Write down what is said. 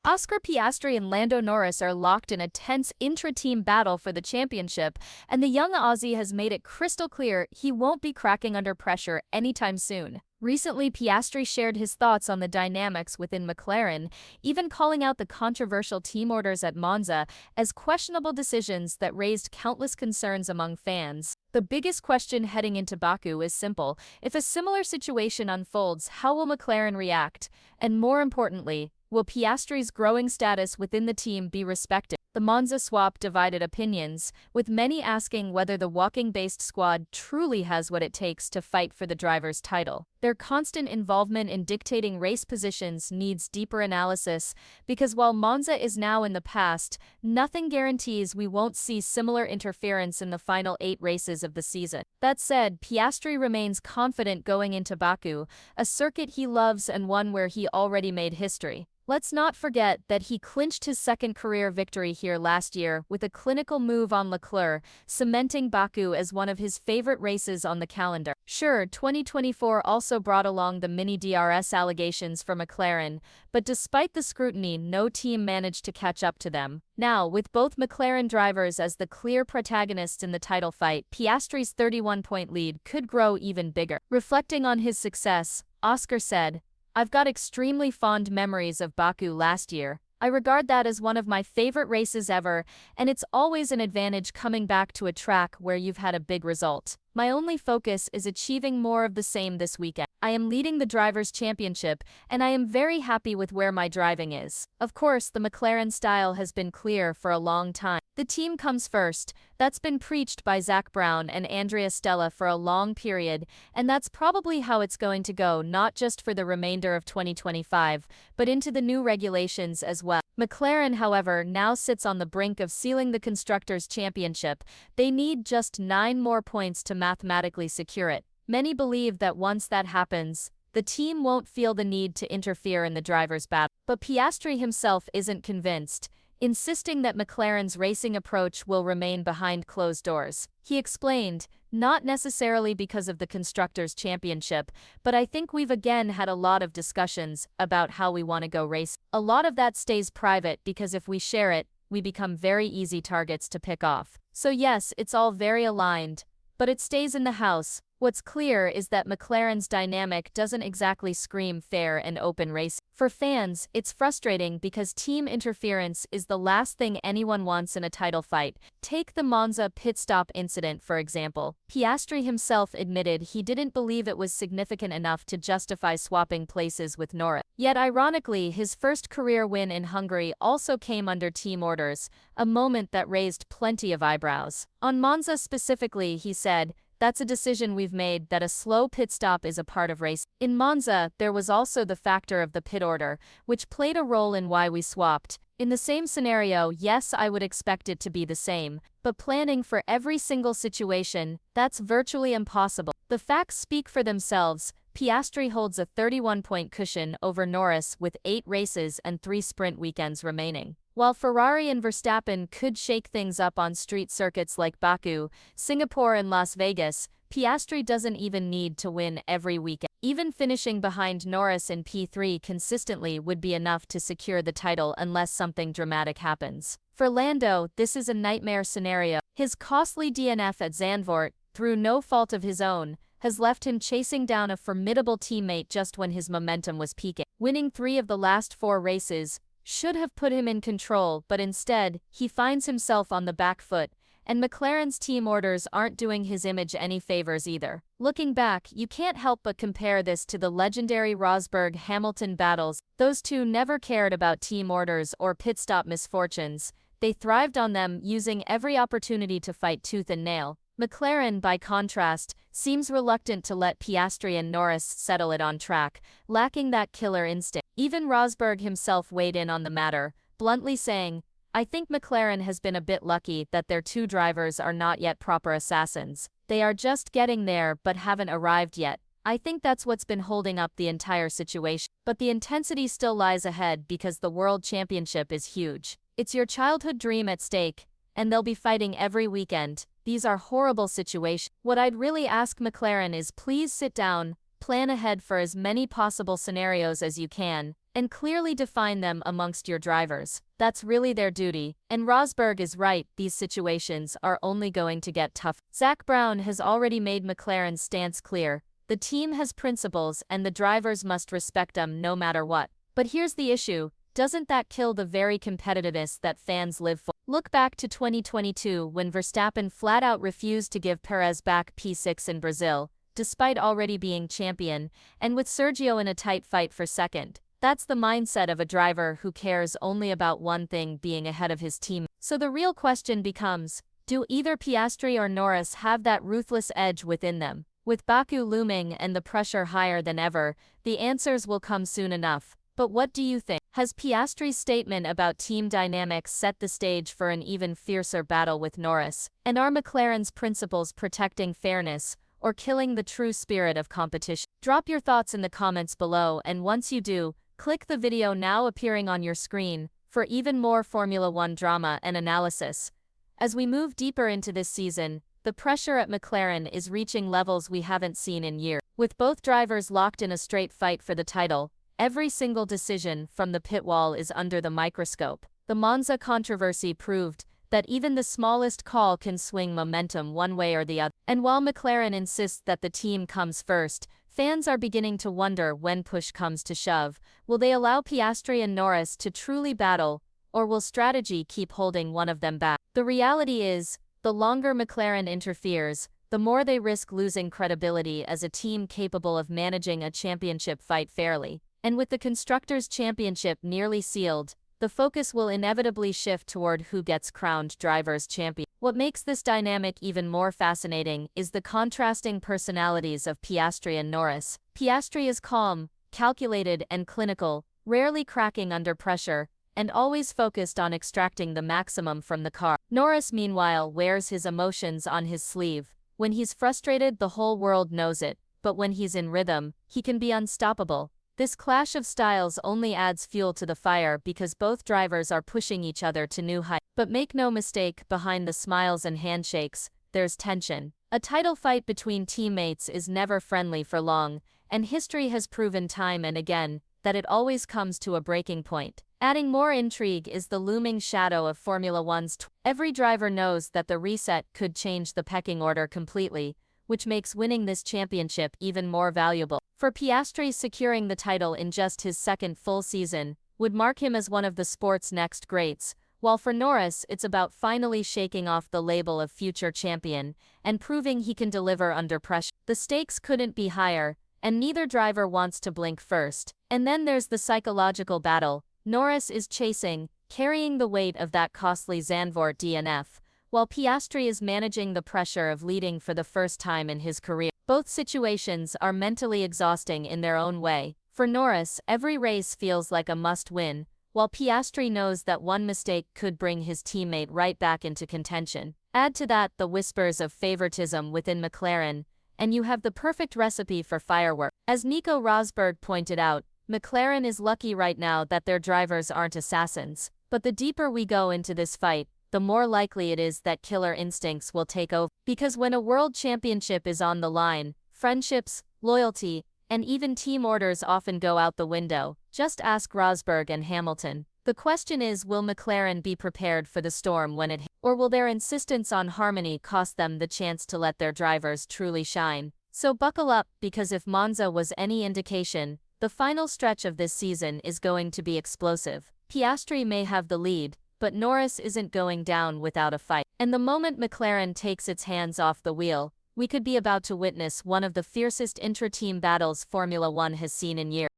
Oscar Piastri and Lando Norris are locked in a tense intra-team battle for the championship, and the young Aussie has made it crystal clear he won't be cracking under pressure anytime soon. Recently, Piastri shared his thoughts on the dynamics within McLaren, even calling out the controversial team orders at Monza as questionable decisions that raised countless concerns among fans. The biggest question heading into Baku is simple: if a similar situation unfolds, how will McLaren react? And more importantly, will Piastri's growing status within the team be respected? The Monza swap divided opinions, with many asking whether the walking-based squad truly has what it takes to fight for the driver's title. Their constant involvement in dictating race positions needs deeper analysis, because while Monza is now in the past, nothing guarantees we won't see similar interference in the final 8 races of the season. That said, Piastri remains confident going into Baku, a circuit he loves and one where he already made history. Let's not forget that he clinched his second career victory here last year with a clinical move on Leclerc, cementing Baku as one of his favorite races on the calendar. Sure, 2024 also brought along the mini DRS allegations for McLaren, but despite the scrutiny, no team managed to catch up to them. Now, with both McLaren drivers as the clear protagonists in the title fight, Piastri's 31-point lead could grow even bigger. Reflecting on his success, Oscar said, "I've got extremely fond memories of Baku last year. I regard that as one of my favorite races ever, and it's always an advantage coming back to a track where you've had a big result. My only focus is achieving more of the same this weekend. I am leading the Drivers' Championship, and I am very happy with where my driving is." Of course, the McLaren style has been clear for a long time. The team comes first. That's been preached by Zak Brown and Andrea Stella for a long period, and that's probably how it's going to go, not just for the remainder of 2025, but into the new regulations as well. McLaren, however, now sits on the brink of sealing the Constructors' Championship. They need just 9 more points to mathematically secure it. Many believe that once that happens, the team won't feel the need to interfere in the drivers' battle. But Piastri himself isn't convinced, insisting that McLaren's racing approach will remain behind closed doors. He explained, "Not necessarily because of the Constructors' Championship, but I think we've again had a lot of discussions about how we want to go race. A lot of that stays private because if we share it, we become very easy targets to pick off. So yes, it's all very aligned, but it stays in the house." What's clear is that McLaren's dynamic doesn't exactly scream fair and open race. For fans, it's frustrating because team interference is the last thing anyone wants in a title fight. Take the Monza pit stop incident, for example. Piastri himself admitted he didn't believe it was significant enough to justify swapping places with Norris. Yet ironically, his first career win in Hungary also came under team orders, a moment that raised plenty of eyebrows. On Monza specifically, he said, "That's a decision we've made, that a slow pit stop is a part of race." In Monza, there was also the factor of the pit order, which played a role in why we swapped. In the same scenario, yes, I would expect it to be the same, but planning for every single situation, that's virtually impossible. The facts speak for themselves. Piastri holds a 31-point cushion over Norris with 8 races and 3 sprint weekends remaining. While Ferrari and Verstappen could shake things up on street circuits like Baku, Singapore and Las Vegas, Piastri doesn't even need to win every weekend. Even finishing behind Norris in P3 consistently would be enough to secure the title unless something dramatic happens. For Lando, this is a nightmare scenario. His costly DNF at Zandvoort, through no fault of his own, has left him chasing down a formidable teammate just when his momentum was peaking. Winning 3 of the last 4 races should have put him in control, but instead, he finds himself on the back foot, and McLaren's team orders aren't doing his image any favors either. Looking back, you can't help but compare this to the legendary Rosberg-Hamilton battles. Those two never cared about team orders or pit stop misfortunes. They thrived on them, using every opportunity to fight tooth and nail. McLaren, by contrast, seems reluctant to let Piastri and Norris settle it on track, lacking that killer instinct. Even Rosberg himself weighed in on the matter, bluntly saying, "I think McLaren has been a bit lucky that their 2 drivers are not yet proper assassins. They are just getting there but haven't arrived yet. I think that's what's been holding up the entire situation. But the intensity still lies ahead because the World Championship is huge. It's your childhood dream at stake, and they'll be fighting every weekend. These are horrible situations. What I'd really ask McLaren is please sit down, plan ahead for as many possible scenarios as you can, and clearly define them amongst your drivers. That's really their duty. And Rosberg is right, these situations are only going to get tough. Zak Brown has already made McLaren's stance clear. The team has principles and the drivers must respect them no matter what. But here's the issue. Doesn't that kill the very competitiveness that fans live for? Look back to 2022 when Verstappen flat out refused to give Perez back P6 in Brazil, despite already being champion, and with Sergio in a tight fight for second. That's the mindset of a driver who cares only about one thing, being ahead of his team. So the real question becomes, do either Piastri or Norris have that ruthless edge within them? With Baku looming and the pressure higher than ever, the answers will come soon enough. But what do you think? Has Piastri's statement about team dynamics set the stage for an even fiercer battle with Norris? And are McLaren's principles protecting fairness or killing the true spirit of competition? Drop your thoughts in the comments below, and once you do, click the video now appearing on your screen for even more Formula One drama and analysis. As we move deeper into this season, the pressure at McLaren is reaching levels we haven't seen in years. With both drivers locked in a straight fight for the title, every single decision from the pit wall is under the microscope. The Monza controversy proved that even the smallest call can swing momentum one way or the other. And while McLaren insists that the team comes first, fans are beginning to wonder, when push comes to shove, will they allow Piastri and Norris to truly battle, or will strategy keep holding one of them back? The reality is, the longer McLaren interferes, the more they risk losing credibility as a team capable of managing a championship fight fairly. And with the Constructors' Championship nearly sealed, the focus will inevitably shift toward who gets crowned Drivers' Champion. What makes this dynamic even more fascinating is the contrasting personalities of Piastri and Norris. Piastri is calm, calculated and clinical, rarely cracking under pressure, and always focused on extracting the maximum from the car. Norris, meanwhile, wears his emotions on his sleeve. When he's frustrated, the whole world knows it, but when he's in rhythm, he can be unstoppable. This clash of styles only adds fuel to the fire because both drivers are pushing each other to new heights. But make no mistake, behind the smiles and handshakes, there's tension. A title fight between teammates is never friendly for long, and history has proven time and again that it always comes to a breaking point. Adding more intrigue is the looming shadow of Formula One's. Every driver knows that the reset could change the pecking order completely, which makes winning this championship even more valuable. For Piastri, securing the title in just his second full season would mark him as one of the sport's next greats, while for Norris it's about finally shaking off the label of future champion and proving he can deliver under pressure. The stakes couldn't be higher, and neither driver wants to blink first. And then there's the psychological battle. Norris is chasing, carrying the weight of that costly Zandvoort DNF, while Piastri is managing the pressure of leading for the first time in his career. Both situations are mentally exhausting in their own way. For Norris, every race feels like a must-win, while Piastri knows that one mistake could bring his teammate right back into contention. Add to that the whispers of favoritism within McLaren, and you have the perfect recipe for fireworks. As Nico Rosberg pointed out, McLaren is lucky right now that their drivers aren't assassins. But the deeper we go into this fight, the more likely it is that killer instincts will take over. Because when a world championship is on the line, friendships, loyalty, and even team orders often go out the window. Just ask Rosberg and Hamilton. The question is, will McLaren be prepared for the storm when it hits? Or will their insistence on harmony cost them the chance to let their drivers truly shine? So buckle up, because if Monza was any indication, the final stretch of this season is going to be explosive. Piastri may have the lead, but Norris isn't going down without a fight. And the moment McLaren takes its hands off the wheel, we could be about to witness one of the fiercest intra-team battles Formula One has seen in years.